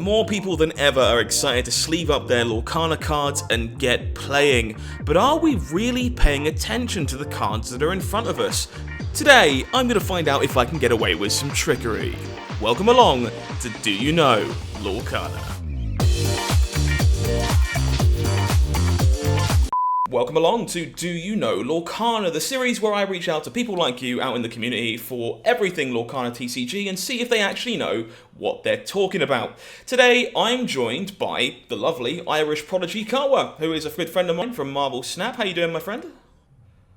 more people than ever are excited to sleeve up their Lorcana cards and get playing. But are we really paying attention to the cards that are in front of us? Today, I'm going to find out if I can get away with some trickery. Welcome along to Do You Know Lorcana. Welcome along to Do You Know Lorcana, the series where I reach out to people like you out in the community for everything Lorcana TCG and see if they actually know what they're talking about. Today, I'm joined by the lovely Irish prodigy Kawa, who is a good friend of mine from Marvel Snap. How you doing, my friend?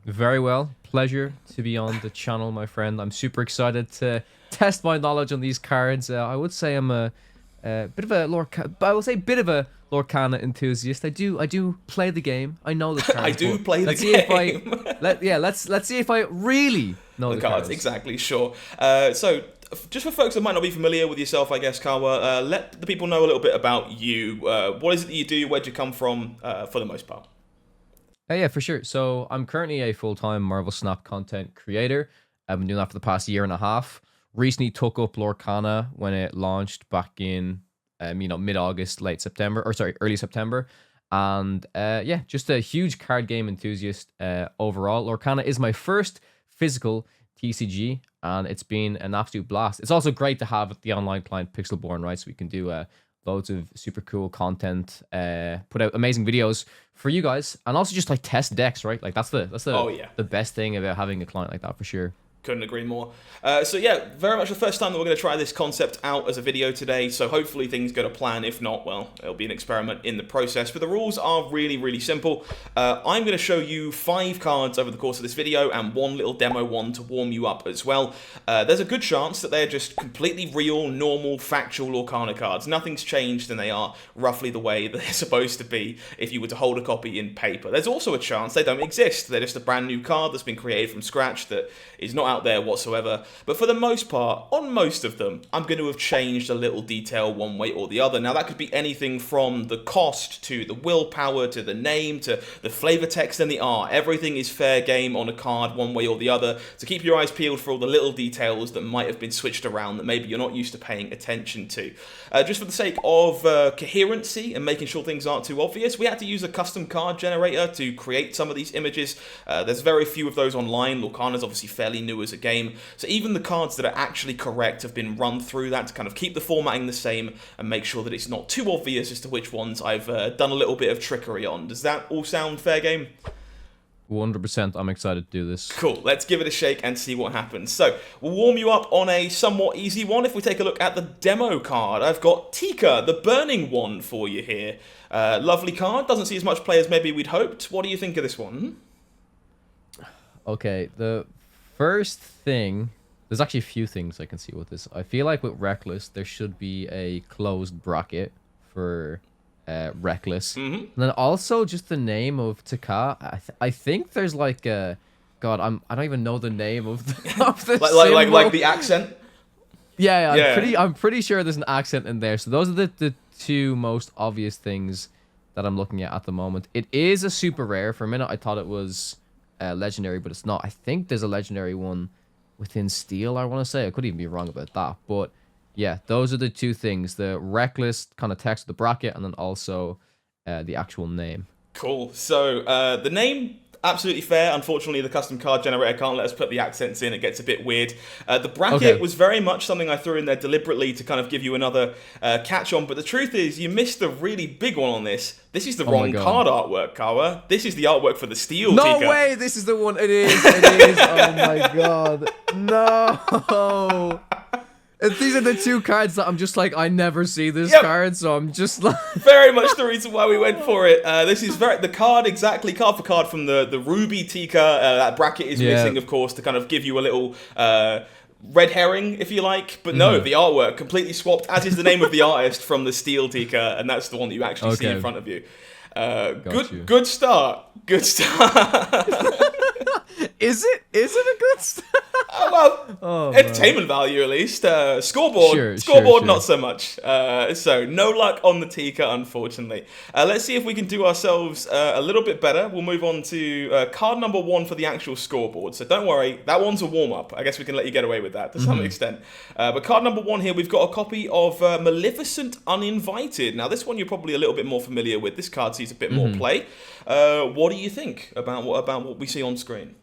Very well. Pleasure to be on the channel, my friend. I'm super excited to test my knowledge on these cards. I would say I'm a bit of a Lorcana enthusiast. I do play the game. I know the cards. I do play the game. Let's see if I really know the cards. Exactly, sure. So, just for folks that might not be familiar with yourself, I guess, Kawa, let the people know a little bit about you. What is it that you do? Where'd you come from, for the most part? Yeah, for sure. So I'm currently a full-time Marvel Snap content creator. I've been doing that for the past year and a half. Recently took up Lorcana when it launched back in mid-August, early September. And yeah, just a huge card game enthusiast overall. Lorcana is my first physical TCG, and it's been an absolute blast. It's also great to have the online client Pixelborn, right? So we can do loads of super cool content, put out amazing videos for you guys, and also just like test decks, right? Like that's the best thing about having a client like that, for sure. Couldn't agree more. So yeah, very much the first time that we're going to try this concept out as a video today, so hopefully things go to plan. If not, well, it'll be an experiment in the process. But the rules are really, really simple. I'm going to show you 5 cards over the course of this video and one little demo one to warm you up as well. There's a good chance that they're just completely real, normal, factual Lorcana cards. Nothing's changed and they are roughly the way they're supposed to be if you were to hold a copy in paper. There's also a chance they don't exist. They're just a brand new card that's been created from scratch that is not out there whatsoever. But for the most part, on most of them, I'm going to have changed a little detail one way or the other. Now that could be anything from the cost to the willpower to the name to the flavor text and the art. Everything is fair game on a card one way or the other. So keep your eyes peeled for all the little details that might have been switched around that maybe you're not used to paying attention to. Just for the sake of coherency and making sure things aren't too obvious, we had to use a custom card generator to create some of these images. There's very few of those online. Lorcana's obviously fairly new as a game, so even the cards that are actually correct have been run through that to kind of keep the formatting the same and make sure that it's not too obvious as to which ones I've done a little bit of trickery on. Does that all sound fair game? 100%. I'm excited to do this. Cool, let's give it a shake and see what happens. So, we'll warm you up on a somewhat easy one. If we take a look at the demo card, I've got Tika, the Burning One, for you here. Lovely card, doesn't see as much play as maybe we'd hoped. What do you think of this one? Okay, the first thing, there's actually a few things I can see with this. I feel like with Reckless, there should be a closed bracket for Reckless. And then also just the name of Taka. I think there's like a... God, I don't even know the name of the like the accent? Yeah, I'm pretty sure there's an accent in there. So those are the two most obvious things that I'm looking at the moment. It is a super rare. For a minute, I thought it was... legendary, but it's not. I think there's a legendary one within Steel, I want to say. I could even be wrong about that, but yeah, those are the two things: the Reckless kind of text with the bracket, and then also the actual name. Cool. So the name, absolutely fair. Unfortunately, the custom card generator can't let us put the accents in. It gets a bit weird. The bracket was very much something I threw in there deliberately to kind of give you another catch on, but the truth is you missed a really big one on this. This is the wrong card artwork, Kawa. This is the artwork for the Steel Tika. No way! This is the one. It is. It is. Oh my god. No! These are the two cards that I'm just like, I never see this card, so I'm just like... Very much the reason why we went for it. This is the card exactly, card for card from the Ruby Tika. That bracket is missing, of course, to kind of give you a little... red herring, if you like, but no, the artwork completely swapped, as is the name of the artist from the Steel Tika, and that's the one that you actually see in front of you. Got you. Good start. Good start. Is it a good start? Well, entertainment value at least. Scoreboard, Sure. not so much. So no luck on the Tika, unfortunately. Let's see if we can do ourselves a little bit better. We'll move on to card number 1 for the actual scoreboard. So don't worry, that one's a warm-up. I guess we can let you get away with that to some extent. But card number 1 here, we've got a copy of Maleficent Uninvited. Now this one you're probably a little bit more familiar with. This card sees a bit more play. What do you think about what we see on screen?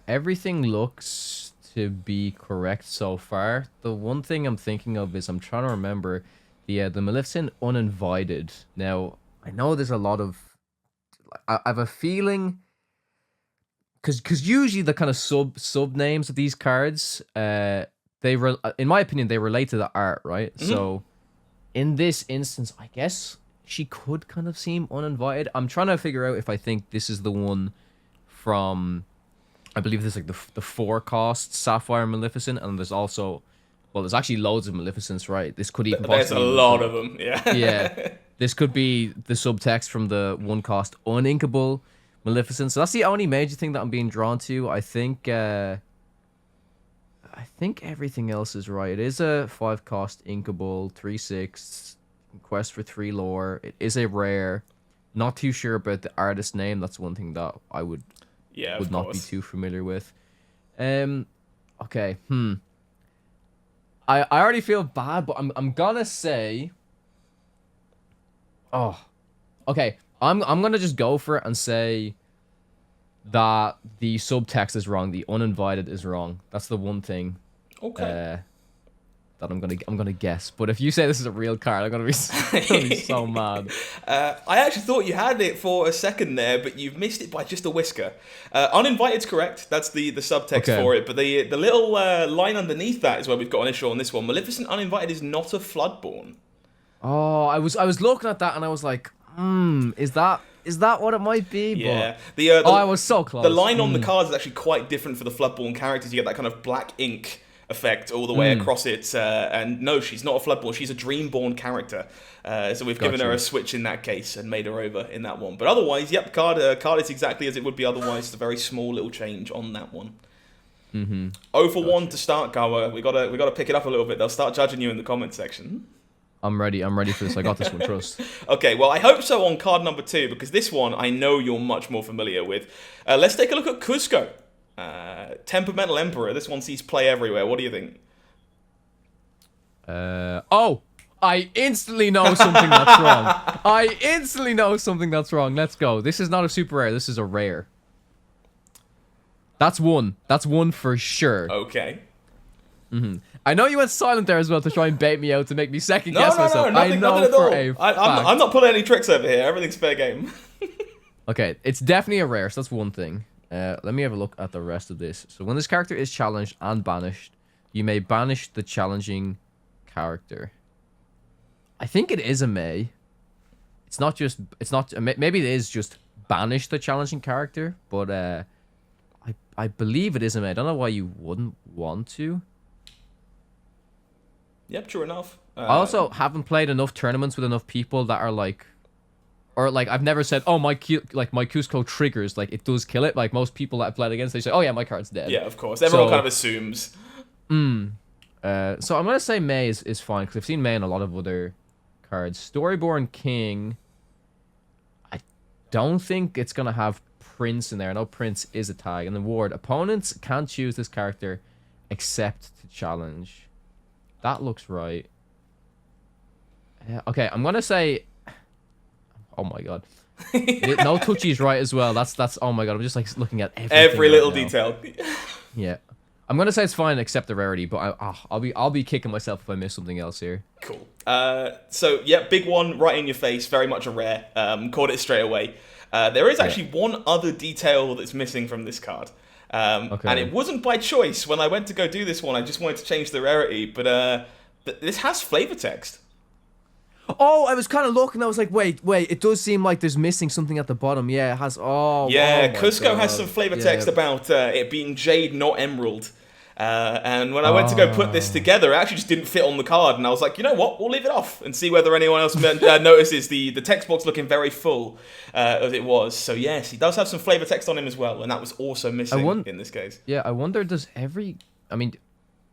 Everything looks to be correct so far. The one thing I'm thinking of is I'm trying to remember the Maleficent Uninvited. Now, I know there's a lot of... I have a feeling... Because usually the kind of sub names of these cards, in my opinion, they relate to the art, right? So, in this instance, I guess she could kind of seem uninvited. I'm trying to figure out if I think this is the one from... I believe there's like the 4-cost Sapphire Maleficent, and there's also, well, there's actually loads of Maleficents, right? This could even there's a lot of them, yeah. Yeah, this could be the subtext from the 1-cost Uninkable Maleficent. So that's the only major thing that I'm being drawn to. I think everything else is right. It is a 5-cost Inkable, 3/6, Quest for 3 lore. It is a rare. Not too sure about the artist name. That's one thing that I would not be too familiar with. Okay. I already feel bad, but I'm gonna say. Oh, okay. I'm gonna just go for it and say that the subtext is wrong. The uninvited is wrong. That's the one thing. Okay. That I'm gonna guess. But if you say this is a real card, I'm gonna be so mad. I actually thought you had it for a second there, but you've missed it by just a whisker. Uninvited's correct. That's the subtext for it. But the little line underneath that is where we've got an issue on this one. Maleficent Uninvited is not a Floodborn. Oh, I was looking at that and I was like, is that what it might be? Yeah. But, I was so close. The line on the cards is actually quite different for the Floodborn characters. You get that kind of black ink effect all the way across it, and no, she's not a Floodborn, she's a Dreamborn character, so we've given her a switch in that case and made her over in that one. But otherwise, yep, card is exactly as it would be otherwise. It's a very small little change on that one. 0 for 1 to start, Gawa. We gotta pick it up a little bit. They'll start judging you in the comment section. I'm ready for this. I got this one, trust. Okay, well, I hope so on card number 2, because this one I know you're much more familiar with. Let's take a look at Kuzco. Temperamental Emperor. This one sees play everywhere. What do you think? I instantly know something that's wrong. Let's go. This is not a super rare. This is a rare. That's one for sure. Okay. I know you went silent there as well to try and bait me out to make me second guess myself. Nothing at all. I'm not pulling any tricks over here. Everything's fair game. Okay, it's definitely a rare, so that's one thing. Let me have a look at the rest of this. So when this character is challenged and banished, you may banish the challenging character. I think it is a may. Maybe it is just banish the challenging character, but I believe it is a may. I don't know why you wouldn't want to. Yep, true enough. I also haven't played enough tournaments with enough people that are like, or like I've never said, oh my Cusco triggers, like it does kill it. Like most people that I've played against, they say, oh yeah, my card's dead. Yeah, of course. Everyone kind of assumes. So I'm gonna say May is fine because I've seen May in a lot of other cards. Storyborn King. I don't think it's gonna have Prince in there. I know Prince is a tag, and then Ward. Opponents can't choose this character except to challenge. That looks right. Okay, I'm gonna say. Oh my god. No touchy's right as well. That's. Oh my god. I'm just like looking at every little detail. Yeah, I'm gonna say it's fine except the rarity, but I'll be kicking myself if I miss something else here. Cool. So yeah, big one right in your face. Very much a rare. Caught it straight away. There is actually one other detail that's missing from this card. And it wasn't by choice. When I went to go do this one, I just wanted to change the rarity, but this has flavor text. Oh, I was kind of looking. I was like, wait. It does seem like there's missing something at the bottom. Yeah, it has. Yeah, Cusco has some flavor text about it being jade, not emerald. And when I went to go put this together, it actually just didn't fit on the card, and I was like, you know what, we'll leave it off and see whether anyone else notices the text box looking very full as it was. So yes, he does have some flavor text on him as well, and that was also missing in this case. Yeah, I wonder, I mean,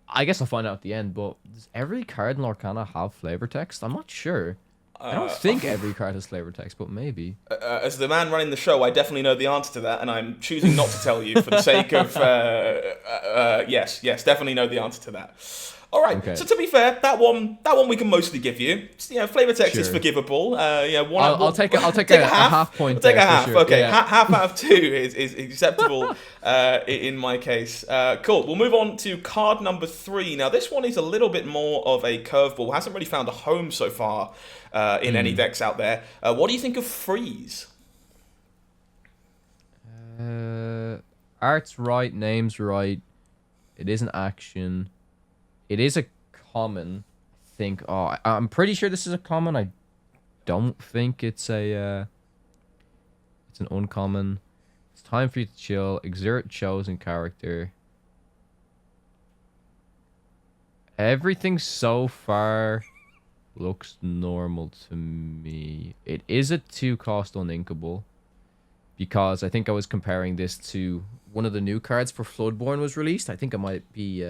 I guess I'll find out at the end, but does every card in Lorcana have flavor text? I'm not sure. I don't think every card has flavor text, but maybe. As the man running the show, I definitely know the answer to that, and I'm choosing not to tell you for the sake of... yes, definitely know the answer to that. All right, okay. So to be fair, that one we can mostly give you. Flavor text is forgivable. I'll take a half point. I'll take a half. Sure. Okay, yeah. half out of 2 is acceptable in my case. Cool. We'll move on to card number 3. Now, this one is a little bit more of a curveball. Hasn't really found a home so far in any decks out there. What do you think of Freeze? Art's right, name's right. It is an action. It is a common, I think. Oh, I'm pretty sure this is a common. I don't think it's a... it's an uncommon. It's time for you to chill. Exert chosen character. Everything so far looks normal to me. It is a 2-cost uninkable. Because I think I was comparing this to one of the new cards for Floodborn was released. I think it might be...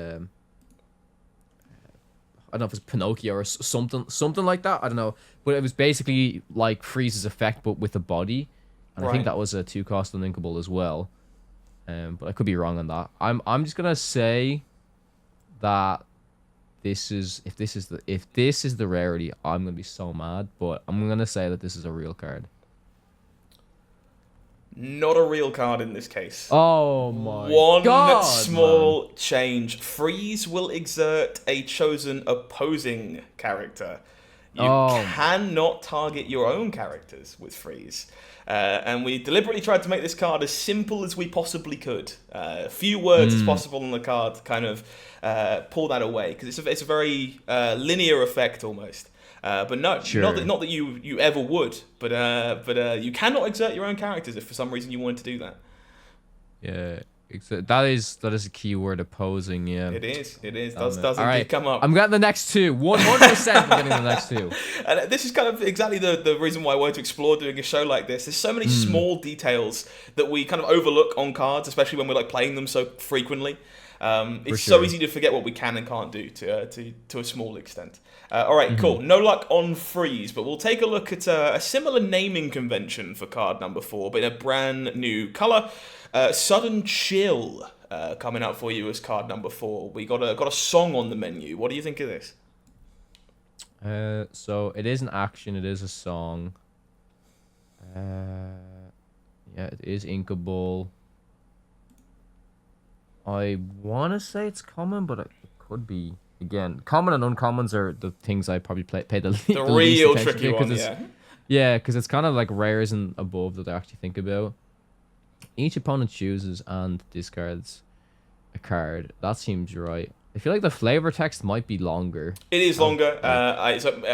I don't know if it's Pinocchio or something like that. I don't know. But it was basically like Freeze's effect, but with a body. And I think that was a 2-cost uninkable as well. But I could be wrong on that. I'm just gonna say that this is if this is the rarity, I'm gonna be so mad. But I'm gonna say that this is a real card. Not a real card in this case. Oh my God, small change. Freeze will exert a chosen opposing character. You cannot target your own characters with Freeze. And we deliberately tried to make this card as simple as we possibly could. Few words as possible on the card to kind of pull that away. Because it's a very linear effect almost. But no, not that you ever would, but you cannot exert your own characters if for some reason you wanted to do that. Yeah, that is a key word, opposing. Yeah, it is. Does indeed come up. I'm getting the next 2. 100%. I'm getting the next 2. And this is kind of exactly the reason why I wanted to explore doing a show like this. There's so many small details that we kind of overlook on cards, especially when we're like playing them so frequently. It's so easy to forget what we can and can't do to a small extent. All right, cool. No luck on Freeze, but we'll take a look at a similar naming convention for card number 4, but in a brand new color. Sudden Chill coming out for you as card number 4. We got a song on the menu. What do you think of this? So it is an action. It is a song. Yeah, it is inkable. I want to say it's common, but it could be. Again, common and uncommons are the things I probably pay the real least tricky one, yeah, because it's kind of like rares and above that I actually think about. Each opponent chooses and discards a card. That seems right. I feel like the flavor text might be longer. It is longer.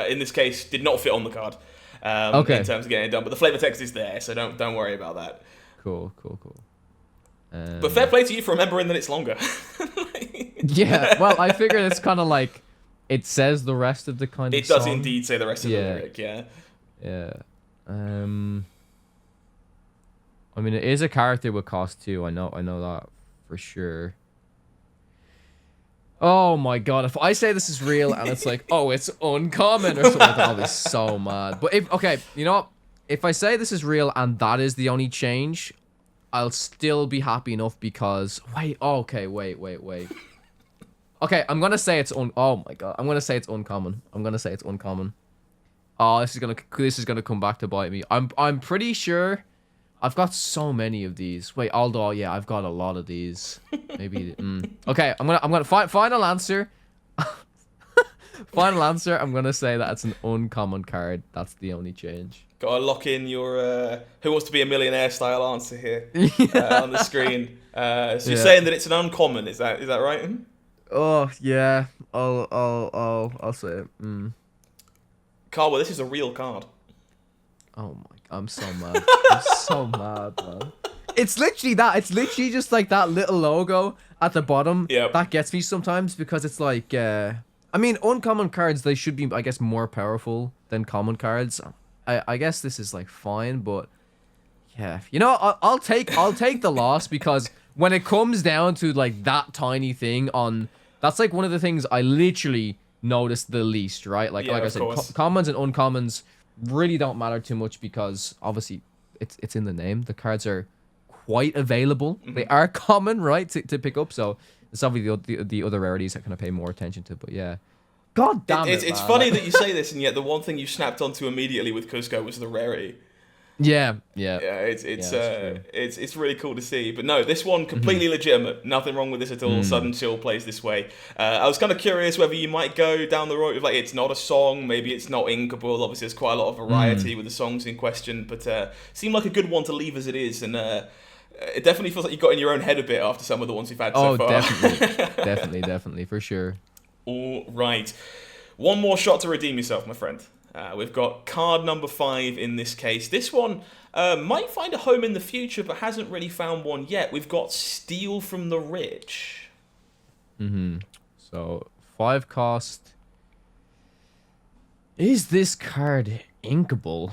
In this case, did not fit on the card. In terms of getting it done, but the flavor text is there, so don't worry about that. Cool. But fair play to you for remembering that it's longer. Yeah, well, I figure it's kind of like it says the rest of the kind of song. It does indeed say the rest of the lyric, yeah. Yeah. I mean, it is a character with cost 2. I know that for sure. Oh my god, if I say this is real and it's like, oh, it's uncommon or something like that, I'll be so mad. But you know what? If I say this is real and that is the only change, I'll still be happy enough because wait. Okay, I'm gonna say it's oh my god, I'm gonna say it's uncommon. Oh, this is gonna come back to bite me. I'm pretty sure I've got so many of these. Wait, although yeah, I've got a lot of these. Maybe. Okay, I'm gonna final answer. Final answer. I'm gonna say that it's an uncommon card. That's the only change. Gotta lock in your Who Wants to Be a Millionaire style answer here on the screen. So you're saying that it's an uncommon? Is that right? Oh yeah, I'll say it. Carl, well, this is a real card. Oh my, I'm so mad. I'm so mad, man. It's literally that. It's literally just like that little logo at the bottom. Yep. That gets me sometimes because it's like, I mean, uncommon cards, they should be, I guess, more powerful than common cards. I guess this is like fine, but yeah, you know, I'll take the loss because when it comes down to like that tiny thing on, that's like one of the things I literally noticed the least, right? Like I said, commons and uncommons really don't matter too much because obviously it's in the name. The cards are quite available. They are common, right, to pick up. So it's obviously the other rarities that kind of pay more attention to. But yeah, god damn it, it's funny that you say this, and yet the one thing you snapped onto immediately with Cusco was the rarity. Yeah. It's really cool to see. But no, this one completely legitimate. Nothing wrong with this at all. Sudden Chill plays this way. I was kind of curious whether you might go down the road of like it's not a song, maybe it's not inkable. Obviously, there's quite a lot of variety with the songs in question, but seemed like a good one to leave as it is, and it definitely feels like you got in your own head a bit after some of the ones you've had so far. Definitely, for sure. All right, one more shot to redeem yourself, my friend. We've got card number 5 in this case. This one might find a home in the future, but hasn't really found one yet. We've got Steal from the Rich. So 5 cost. Is this card inkable?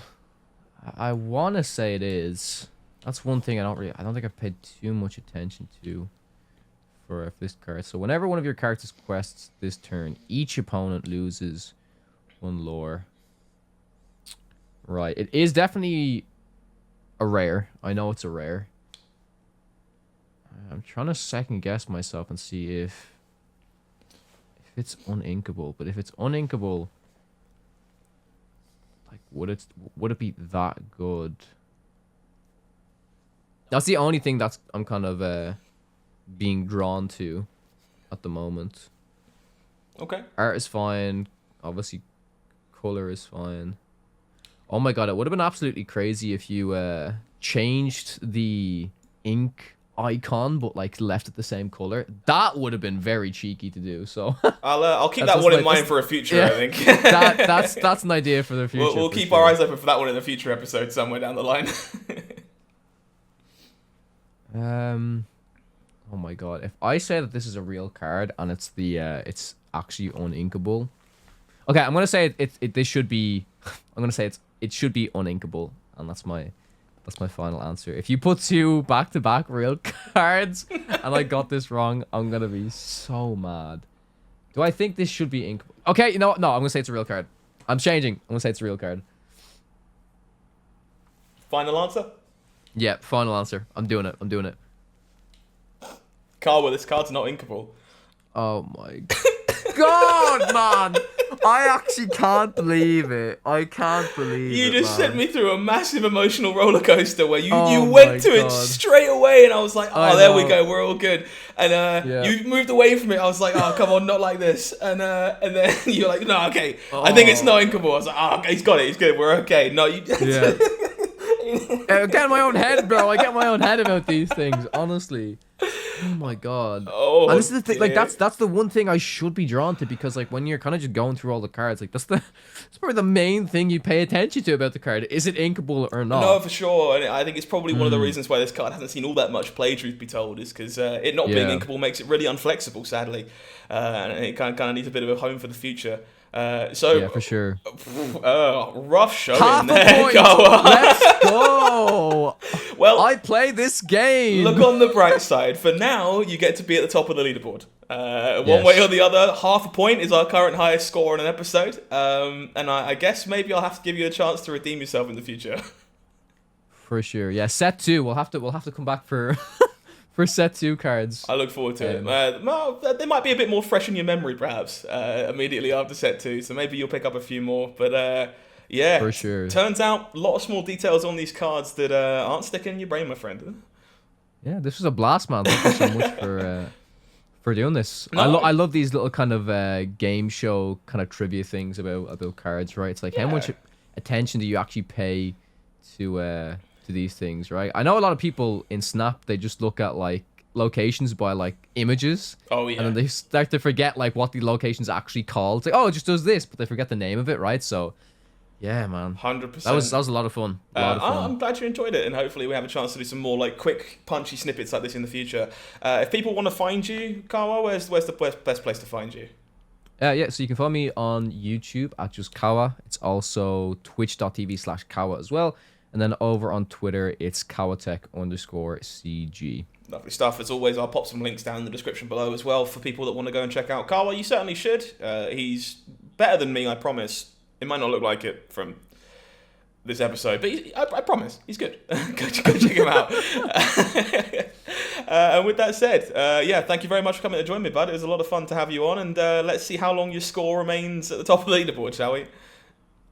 I want to say it is. That's one thing I don't think I've paid too much attention to for this card. So whenever one of your characters quests this turn, each opponent loses 1 lore. Right, it is definitely a rare. I know it's a rare. I'm trying to second guess myself and see if it's uninkable. But if it's uninkable, like would it be that good? That's the only thing that's I'm kind of being drawn to at the moment. Okay. Art is fine. Obviously, color is fine. Oh my god, it would have been absolutely crazy if you changed the ink icon but like left it the same color. That would have been very cheeky to do. So I'll keep that one in mind for a future. Yeah, I think that's an idea for the future. We'll keep our eyes open for that one in a future episode somewhere down the line. Oh my god, if I say that this is a real card and it's it's actually uninkable. Okay, I'm gonna say this should be. I'm gonna say it should be uninkable, and that's my final answer. If you put 2 back-to-back real cards and I got this wrong, I'm gonna be so mad. Do I think this should be inkable? Okay, you know what? No, I'm gonna say it's a real card. I'm changing. I'm gonna say it's a real card. Final answer? Yeah, final answer. I'm doing it. Carl, this card's not inkable. Oh my god, man! I actually can't believe it. I can't believe it. You just man. sent me through a massive emotional roller coaster where you went to it straight away, and I was like, oh, there we go, we're all good. And you moved away from it. I was like, oh, come on, not like this. And then you're like, no, okay, I think it's not inkable. I was like, oh, okay, he's got it, he's good, we're okay. No, you. Yeah. I get in my own head, bro. I get in my own head about these things, honestly. Oh my god. Oh, and this is the thing, like that's the one thing I should be drawn to, because like when you're kind of just going through all the cards, like that's probably the main thing you pay attention to about the card. Is it inkable or not? No, for sure. And I think it's probably one of the reasons why this card hasn't seen all that much play, truth be told, is because it not being inkable makes it really unflexible, sadly. And it kind of needs a bit of a home for the future. So yeah, for sure. Rough showing Half there. a point. Let's go. Well, I play this game. Look on the bright side. For now, you get to be at the top of the leaderboard. One way or the other, half a point is our current highest score on an episode. And I guess maybe I'll have to give you a chance to redeem yourself in the future. For sure. Yeah, set 2. We'll have to come back for for set 2 cards. I look forward to it. Well, they might be a bit more fresh in your memory, perhaps, immediately after set 2. So maybe you'll pick up a few more. But yeah, for sure. Turns out a lot of small details on these cards that aren't sticking in your brain, my friend. Yeah, this was a blast, man. Thank you so much for doing this. No. I love these little kind of game show kind of trivia things about cards, right? It's like how much attention do you actually pay to these things, right? I know a lot of people in Snap, they just look at like locations by like images. Oh yeah. And then they start to forget like what the location's actually called. It's like, oh, it just does this, but they forget the name of it, right? So Yeah, man. 100%. That was a lot of fun. A lot of fun. I'm glad you enjoyed it, and hopefully we have a chance to do some more like quick, punchy snippets like this in the future. If people want to find you, Kawa, where's the best place to find you? Yeah, so you can find me on YouTube at just Kawa. It's also twitch.tv/Kawa as well. And then over on Twitter, it's kawatek_CG. Lovely stuff. As always, I'll pop some links down in the description below as well for people that want to go and check out Kawa. You certainly should. He's better than me, I promise. It might not look like it from this episode, but I promise, he's good. go check him out. And with that said, yeah, thank you very much for coming to join me, bud. It was a lot of fun to have you on, and let's see how long your score remains at the top of the leaderboard, shall we?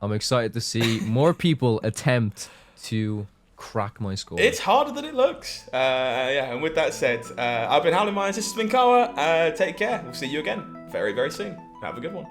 I'm excited to see more people attempt to crack my score. It's harder than it looks. Yeah, and with that said, I've been Howling Minds, this has been Kawa. Take care. We'll see you again very, very soon. Have a good one.